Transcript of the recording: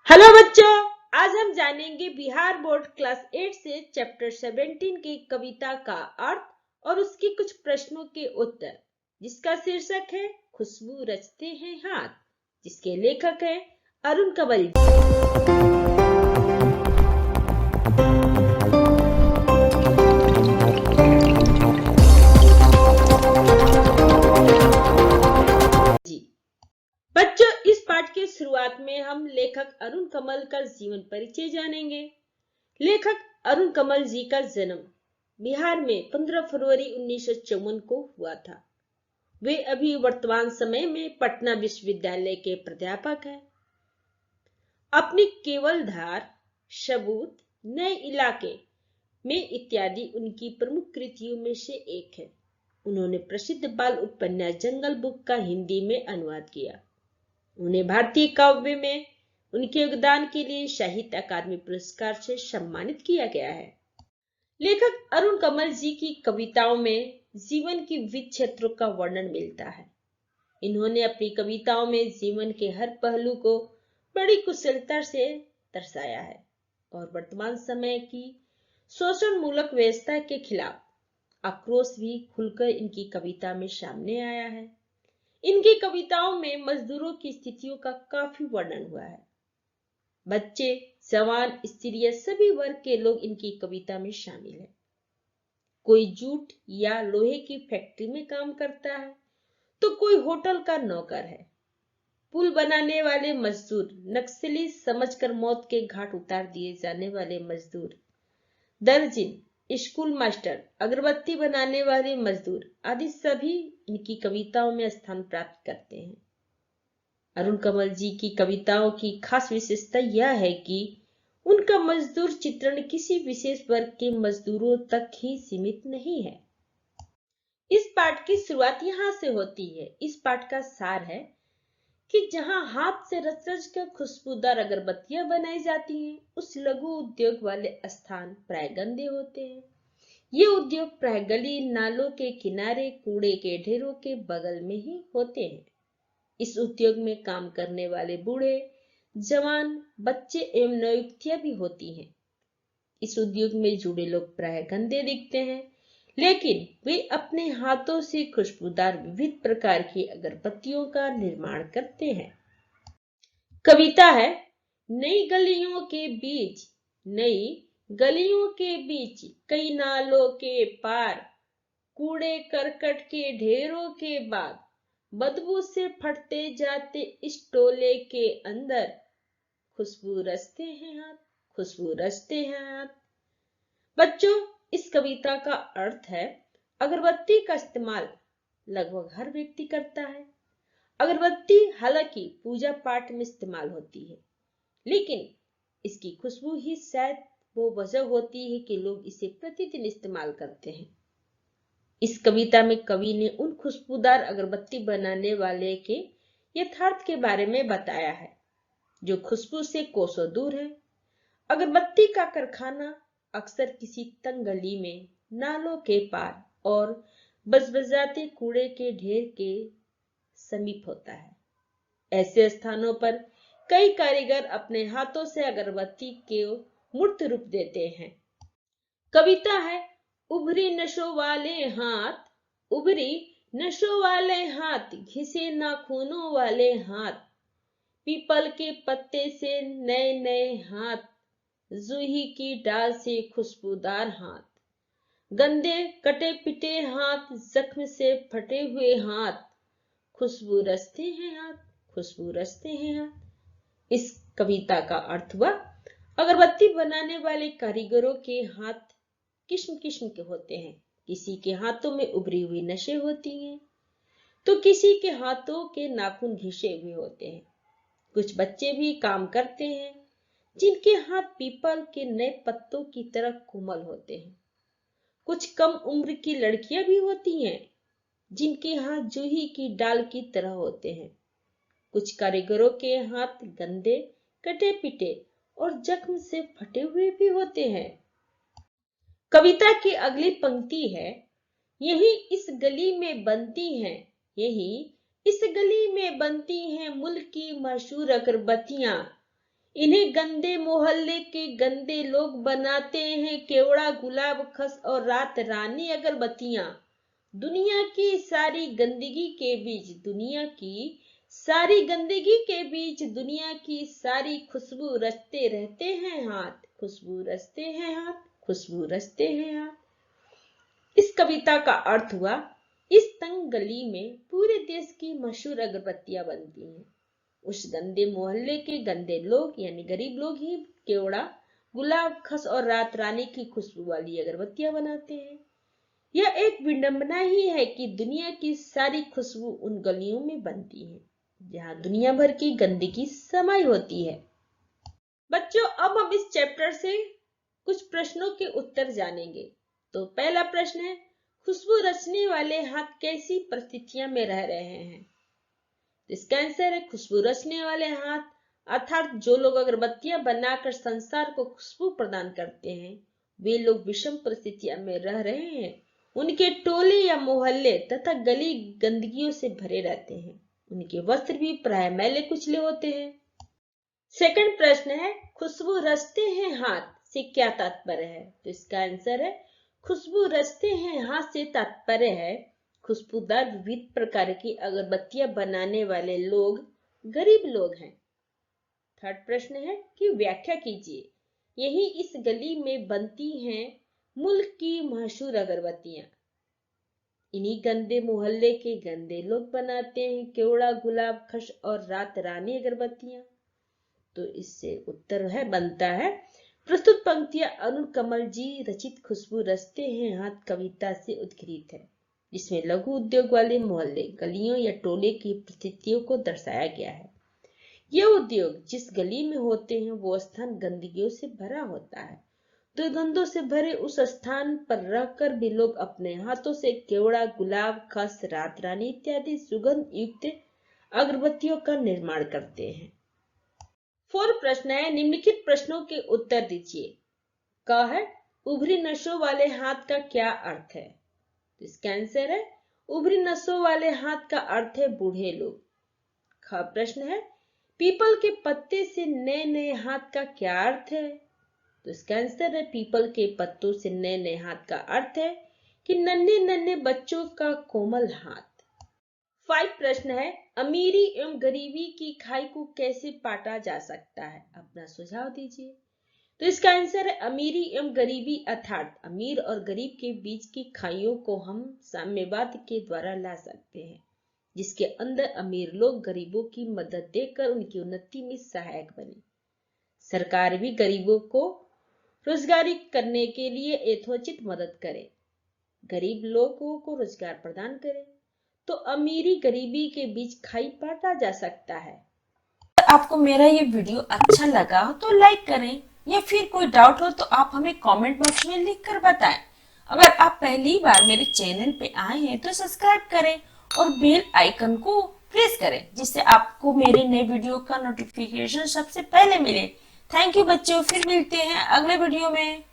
Hello बच्चों, आज हम जानेंगे बिहार बोर्ड क्लास 8 से चैप्टर 17 की कविता का अर्थ और उसके कुछ प्रश्नों के उत्तर, जिसका शीर्षक है खुशबू रचते हैं हाथ, जिसके लेखक है अरुण कंवल। बच्चों, इस पाठ के शुरुआत में हम लेखक अरुण कमल का जीवन परिचय जानेंगे। लेखक अरुण कमल जी का जन्म बिहार में 15 फरवरी 1954 को हुआ था। वे अभी वर्तमान समय में पटना विश्वविद्यालय के प्राध्यापक हैं। अपनी केवल धार, सबूत, नए इलाके में इत्यादि उनकी प्रमुख कृतियों में से एक है। उन्होंने प्रसिद्ध बाल उपन्यास जंगल बुक का हिंदी में अनुवाद किया। उन्हें भारतीय काव्य में उनके योगदान के लिए साहित्य अकादमी पुरस्कार से सम्मानित किया गया है। लेखक अरुण कमल जी की कविताओं में जीवन के विविध क्षेत्रों का वर्णन मिलता है। इन्होंने अपनी कविताओं में जीवन के हर पहलू को बड़ी कुशलता से दर्शाया है और वर्तमान समय की शोषण मूलक व्यवस्था के खिलाफ आक्रोश भी खुलकर इनकी कविता में सामने आया है। इनकी कविताओं में मजदूरों की स्थितियों का काफी वर्णन हुआ है। बच्चे, जवान, स्त्रियां, सभी वर्ग के लोग इनकी कविता में शामिल हैं। कोई जूट या लोहे की फैक्ट्री में काम करता है तो कोई होटल का नौकर है। पुल बनाने वाले मजदूर, नक्सली समझकर मौत के घाट उतार दिए जाने वाले मजदूर, दर्जी, स्कूल मास्टर, अगरबत्ती बनाने वाले मजदूर आदि सभी इनकी कविताओं में स्थान प्राप्त करते हैं। अरुण कमल जी की कविताओं की खास विशेषता यह है कि उनका मजदूर चित्रण किसी विशेष वर्ग के मजदूरों तक ही सीमित नहीं है। इस पाठ की शुरुआत यहाँ से होती है। इस पाठ का सार है कि जहां हाथ से रच रच कर खुशबूदार अगरबत्तियां बनाई जाती हैं, उस लघु उद्योग वाले स्थान प्राय गंदे होते हैं। ये उद्योग प्राय गली नालों के किनारे कूड़े के ढेरों के बगल में ही होते हैं। इस उद्योग में काम करने वाले बूढ़े, जवान, बच्चे एवं नवयुवतियां भी होती हैं। इस उद्योग में जुड़े लोग प्राय गंदे दिखते हैं, लेकिन वे अपने हाथों से खुशबूदार विविध प्रकार की अगरबत्तियों का निर्माण करते हैं। कविता है, नई गलियों के बीच, नई गलियों के बीच, कई नालों के पार, कूड़े करकट के ढेरों के बाद, बदबू से फटते जाते इस टोले के अंदर, खुशबू रचते हैं हाथ, खुशबू रचते हैं हाथ। बच्चों, इस कविता का अर्थ है, अगरबत्ती का इस्तेमाल लगभग हर व्यक्ति करता है। अगरबत्ती हालांकि पूजा पाठ में इस्तेमाल होती है, लेकिन इसकी खुशबू ही शायद वो वजह होती है कि लोग इसे प्रतिदिन इस्तेमाल करते हैं। इस कविता में कवि ने उन खुशबूदार अगरबत्ती बनाने वाले के यथार्थ के बारे में बताया है, जो खुशबू से कोसों दूर है। अगरबत्ती का कारखाना अक्सर किसी तंग गली में, नालों के पार और बजबजाते कूड़े के ढेर के समीप होता है। ऐसे स्थानों पर कई कारीगर अपने हाथों से अगरबत्ती के मूर्त रूप देते हैं। कविता है, उभरी नशों वाले हाथ, उभरी नशों वाले हाथ, घिसे नाखूनों वाले हाथ, पीपल के पत्ते से नए नए हाथ, जूही की डाल से खुशबूदार हाथ, गंदे कटे पिटे हाथ, जख्म से फटे हुए हाथ, खुशबू रचते हैं हाथ, खुशबू रचते हैं हाथ। इस कविता का अर्थ हुआ, अगरबत्ती बनाने वाले कारीगरों के हाथ किस्म किस्म के होते हैं। किसी के हाथों में उभरी हुई नसें होती हैं, तो किसी के हाथों के नाखून घिसे हुए होते हैं। कुछ बच्चे भी काम करते हैं, जिनके हाथ पीपल के नए पत्तों की तरह कोमल होते हैं। कुछ कम उम्र की लड़कियां भी होती हैं, जिनके हाथ जूही की डाल की तरह होते हैं। कुछ कारीगरों के हाथ गंदे, कटे पिटे और जख्म से फटे हुए भी होते हैं। कविता की अगली पंक्ति है, यही इस गली में बनती हैं, यही इस गली में बनती हैं मुल्क की मशहूर अगरबत्तियां, इन्हें गंदे मोहल्ले के गंदे लोग बनाते हैं केवड़ा गुलाब खस और रात रानी अगरबत्तियां। दुनिया की सारी गंदगी के बीच दुनिया की सारी गंदगी के बीच दुनिया की सारी खुशबू रचते रहते हैं हाथ, खुशबू रचते हैं हाथ, खुशबू रचते हैं हाथ। इस कविता का अर्थ हुआ, इस तंग गली में पूरे देश की मशहूर अगरबत्तियां बनती हैं। उस गंदे मोहल्ले के गंदे लोग यानी गरीब लोग ही केवड़ा गुलाब खस और रात रानी की खुशबू वाली अगरबत्तियां बनाते हैं। यह एक विडंबना ही है कि दुनिया की सारी खुशबू उन गलियों में बनती है जहां दुनिया भर की गंदगी समाई होती है। बच्चों, अब हम इस चैप्टर से कुछ प्रश्नों के उत्तर जानेंगे। तो पहला प्रश्न है, खुशबू रचने वाले हाथ कैसी परिस्थितियों में रह रहे हैं? इसका आंसर है, खुशबू रचने वाले हाथ अर्थात जो लोग अगरबत्तियां बनाकर संसार को खुशबू प्रदान करते हैं, वे लोग विषम परिस्थितियों में रह रहे हैं। उनके टोले या मोहल्ले तथा गली गंदगियों से भरे रहते हैं। उनके वस्त्र भी प्राय मैले कुचले होते हैं। सेकंड प्रश्न है, खुशबू रचते हैं हाथ से क्या तात्पर्य है? तो इसका आंसर है, खुशबू रचते हैं हाथ से तात्पर्य है खुशबूदार विविध प्रकार की अगरबत्तियां बनाने वाले लोग गरीब लोग हैं। थर्ड प्रश्न है कि व्याख्या कीजिए, यही इस गली में बनती हैं मुल्क की मशहूर अगरबत्तियां। इन्हीं गंदे मोहल्ले के गंदे लोग बनाते हैं केवड़ा गुलाब खस और रात रानी अगरबत्तियां। तो इससे उत्तर है बनता है, प्रस्तुत पंक्तियां अरुण कमल जी रचित खुशबू रचते हैं हाथ कविता से उद्गृहित है, जिसमें लघु उद्योग वाले मोहल्ले गलियों या टोले की परिस्थितियों को दर्शाया गया है। ये उद्योग जिस गली में होते हैं वो स्थान गंदगियों से भरा होता है। दुर्गंधों से भरे उस स्थान पर रहकर भी लोग अपने हाथों से केवड़ा गुलाब खस रात रानी इत्यादि सुगंध युक्त अगरबत्तियों का निर्माण करते हैं। फोर्थ प्रश्न है, निम्नलिखित प्रश्नों के उत्तर दीजिए। क है, उभरी नसों वाले हाथ का क्या अर्थ है? तो इसका आंसर है, उभरी नसों वाले हाथ का अर्थ है बूढ़े लोग। ख प्रश्न है, पीपल के पत्ते से नए नए हाथ का क्या अर्थ है? तो इसका आंसर है, पीपल के पत्तों से नए नए हाथ का अर्थ है कि नन्हे नन्हे बच्चों का कोमल हाथ। 5 प्रश्न है, अमीरी एवं गरीबी की खाई को कैसे पाटा जा सकता है? अपना सुझाव दीजिए। तो इसका आंसर है, अमीरी एवं गरीबी अर्थात अमीर और गरीब के बीच की खाइयों को हम साम्यवाद के द्वारा ला सकते हैं, जिसके अंदर अमीर लोग गरीबों की मदद देकर उनकी उन्नति में सहायक बने। सरकार भी गरीबों को रोजगारी करने के लिए यथोचित मदद करे, गरीब लोगों को रोजगार प्रदान करे, तो अमीरी गरीबी के बीच खाई पाटा जा सकता है। अगर आपको मेरा ये वीडियो अच्छा लगा हो तो लाइक करें, या फिर कोई डाउट हो तो आप हमें कमेंट बॉक्स में लिख कर बताएं। अगर आप पहली बार मेरे चैनल पे आए हैं तो सब्सक्राइब करें और बेल आइकन को प्रेस करें, जिससे आपको मेरे नए वीडियो का नोटिफिकेशन सबसे पहले मिले। थैंक यू बच्चों, फिर मिलते हैं अगले वीडियो में।